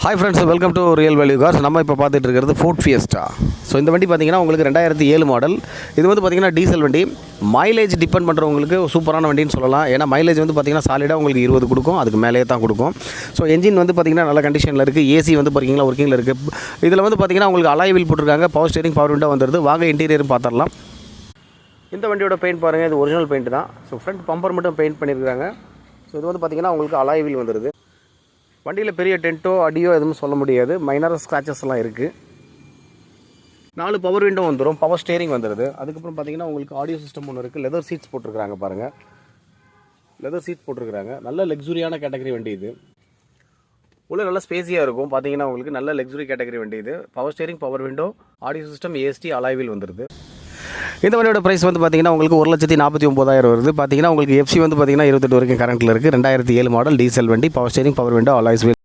Hi friends, welcome to real value cars. நம்ம இப்போ பார்த்துட்டு இருக்கிறது ஃபோர்ட் ஃபியஸ்டா. ஸோ இந்த வண்டி பார்த்தீங்கன்னா உங்களுக்கு 2007 மாடல். இது வந்து பார்த்திங்கன்னா டீசல் வண்டி. மைலேஜ் டிபெண்ட் பண்ணுறவங்களுக்கு சூப்பரான வண்டின்னு சொல்லலாம். ஏன்னா மைலேஜ் வந்து பார்த்திங்கன்னா சாலிடாக உங்களுக்கு 20 கொடுக்கும், அதுக்கு மேலேயே தான் கொடுக்கும். ஸோ என்ஜின் வந்து பார்த்திங்கன்னா நல்ல கண்டிஷனில் இருக்குது. ஏசி வந்து பார்த்திங்கன்னா ஒர்க்கிங்கில் இருக்குது. இதில் வந்து பார்த்திங்கன்னா உங்களுக்கு அலாய் வீல் போட்டிருக்காங்க. பவர் ஸ்டீரிங், பவர் விண்டோ வந்துடுது. வாங்க இன்டீரியரும் பார்த்துடலாம். இந்த வண்டியோட பெயிண்ட் பாருங்கள், இது ஒரிஜினல் பெயிண்ட் தான். ஸோ ஃப்ரண்ட் பம்பர் மட்டும் பெயிண்ட் பண்ணியிருக்காங்க. ஸோ இது வந்து பார்த்திங்கன்னா உங்களுக்கு அலாய் வீல் வந்துடுது. வண்டியில் பெரிய டென்ட்டோ அடியோ எதுவும் சொல்ல முடியாது. மைனர் ஸ்க்ராச்சஸ் எல்லாம் இருக்குது. 4 பவர் விண்டோ வந்துடும். பவர் ஸ்டேரிங் வந்துடுது. அதுக்கப்புறம் பார்த்தீங்கன்னா உங்களுக்கு ஆடியோ சிஸ்டம் ஒன்று இருக்குது. லெதர் சீட்ஸ் போட்டிருக்காங்க பாருங்கள். லெதர் சீட்ஸ் போட்டிருக்காங்க. நல்ல லக்ஸுரியான கேட்டகரி வண்டி இது. உள்ள நல்ல ஸ்பேஸியாக இருக்கும். பார்த்தீங்கன்னா உங்களுக்கு நல்ல லக்ஸுரி கேட்டகரி வண்டி இது. Power steering, power window, audio system, ஏஎஸ்டி, அலாய் வீல் வந்துடுது. இந்த வண்டியோட ப்ரைஸ் வந்து பார்த்தீங்கன்னா உங்களுக்கு 1,49,000 வருது. பார்த்தீங்கன்னா உங்களுக்கு எஃப்சி வந்து பார்த்தீங்கன்னா 28 வரைக்கும் கரண்ட்டில் இருக்குது. 2007 மாடல் டீசல் வண்டி. Power steering, power window, alloys wheel.